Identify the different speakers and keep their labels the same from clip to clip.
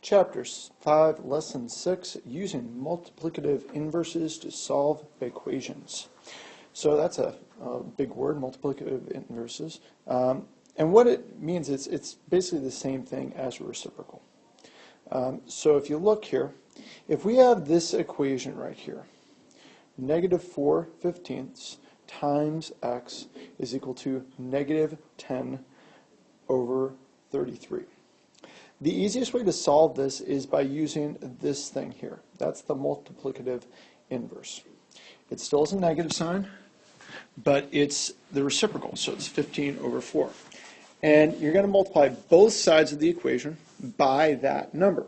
Speaker 1: Chapter 5, Lesson 6, Using Multiplicative Inverses to Solve Equations. So that's a big word, multiplicative inverses. And what it means is it's basically the same thing as a reciprocal. So if you look here, if we have this equation right here, negative 4/15 times x is equal to negative 10 over 33. The easiest way to solve this is by using this thing here. That's the multiplicative inverse. It still has a negative sign, but it's the reciprocal, so it's 15 over 4. And you're going to multiply both sides of the equation by that number.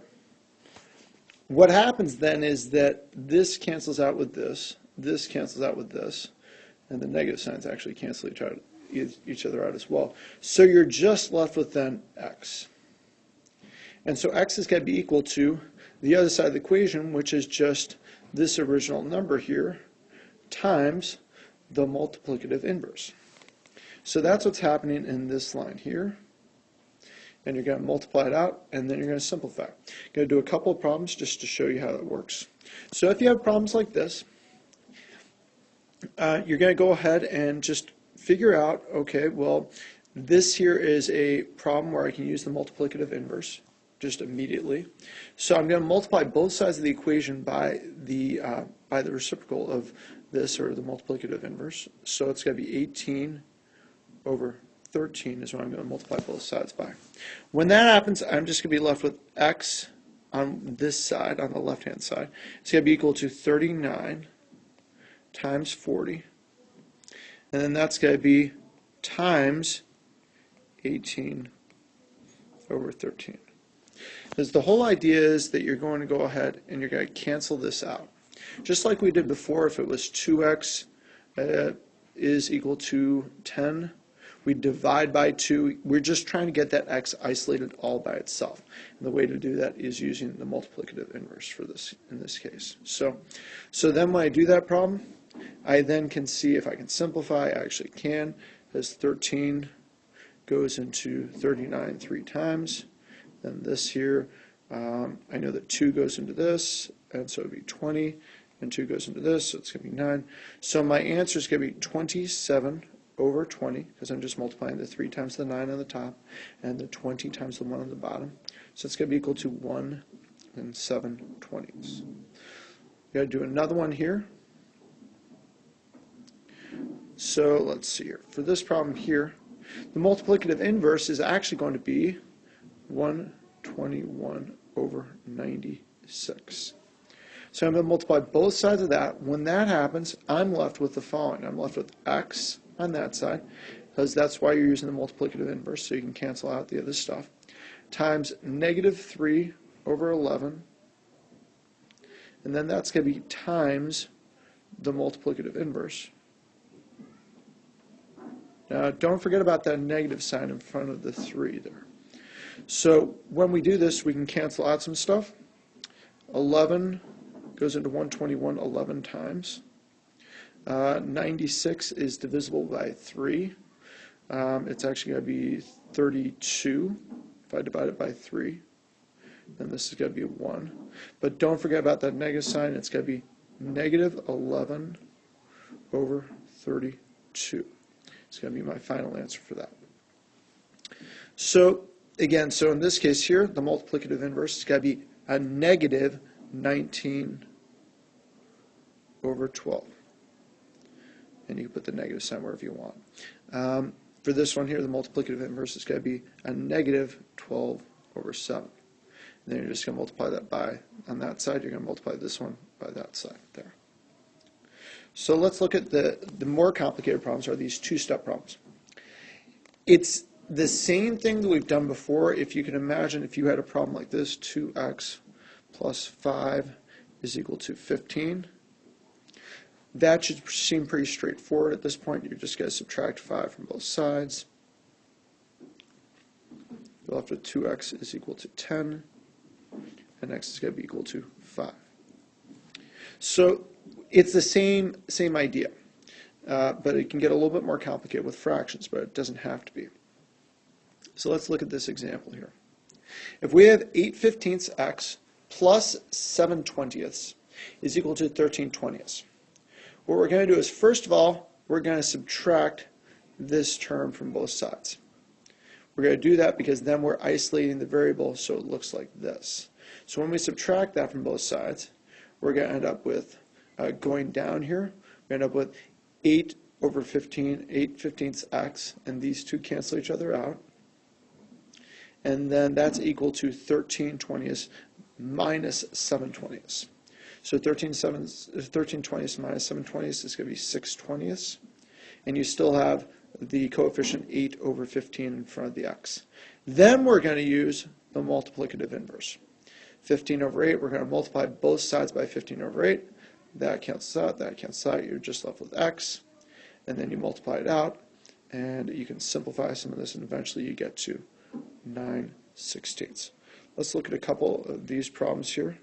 Speaker 1: What happens then is that this cancels out with this cancels out with this, and the negative signs actually cancel each other out as well. So you're just left with then x. And so x is going to be equal to the other side of the equation, which is just this original number here, times the multiplicative inverse. So that's what's happening in this line here. And you're going to multiply it out, and then you're going to simplify. I'm going to do a couple of problems just to show you how it works. So if you have problems like this, you're going to go ahead and just figure out, okay, well, this here is a problem where I can use the multiplicative inverse just immediately. So I'm going to multiply both sides of the equation by the reciprocal of this, or the multiplicative inverse. So it's going to be 18 over 13 is what I'm going to multiply both sides by. When that happens, I'm just going to be left with x on this side, on the left-hand side. It's going to be equal to 39 times 40. And then that's going to be times 18 over 13. Because the whole idea is that you're going to go ahead and you're going to cancel this out. Just like we did before, if it was 2x is equal to 10, we divide by 2. We're just trying to get that x isolated all by itself. And the way to do that is using the multiplicative inverse for this in this case. So then when I do that problem, I then can see if I can simplify. I actually can, as 13 goes into 39 3 times. Then this here, I know that 2 goes into this, and so it would be 20, and 2 goes into this, so it's going to be 9. So my answer is going to be 27 over 20, because I'm just multiplying the 3 times the 9 on the top, and the 20 times the 1 on the bottom. So it's going to be equal to 1 7/20. We've got to do another one here. So let's see here. For this problem here, the multiplicative inverse is actually going to be 121 over 96. So I'm going to multiply both sides of that. When that happens, I'm left with the following. I'm left with x on that side, because that's why you're using the multiplicative inverse, so you can cancel out the other stuff, times negative 3 over 11. And then that's going to be times the multiplicative inverse. Now, don't forget about that negative sign in front of the 3 there. So when we do this, we can cancel out some stuff. 11 goes into 121 11 times. 96 is divisible by 3. It's actually going to be 32 if I divide it by 3. And this is going to be 1. But don't forget about that negative sign. It's going to be negative 11 over 32. It's going to be my final answer for that. So again, so in this case here, the multiplicative inverse is going to be a negative 19 over 12. And you can put the negative sign wherever you want. For this one here, the multiplicative inverse is going to be a negative 12 over 7. And then you're just going to multiply that by, on that side, you're going to multiply this one by that side there. So let's look at the more complicated problems, are these two-step problems. It's the same thing that we've done before. If you can imagine, if you had a problem like this, 2x plus 5 is equal to 15. That should seem pretty straightforward at this point. You're just going to subtract 5 from both sides. You're left with 2x is equal to 10, and x is going to be equal to 5. So it's the same idea, but it can get a little bit more complicated with fractions, but it doesn't have to be. So let's look at this example here. If we have 8/15 x plus 7/20 is equal to 13/20, what we're going to do is, first of all, we're going to subtract this term from both sides. We're going to do that because then we're isolating the variable so it looks like this. So when we subtract that from both sides, we're going to end up with, going down here, we're going to end up with 8/15 x, and these two cancel each other out. And then that's equal to 13/20 minus 7/20. So 13/20 minus 7/20 is going to be 6/20. And you still have the coefficient 8/15 in front of the x. Then we're going to use the multiplicative inverse. 15/8, we're going to multiply both sides by 15/8. That cancels out, that cancels out. You're just left with x. And then you multiply it out, and you can simplify some of this, and eventually you get to 9/16. Let's look at a couple of these problems here.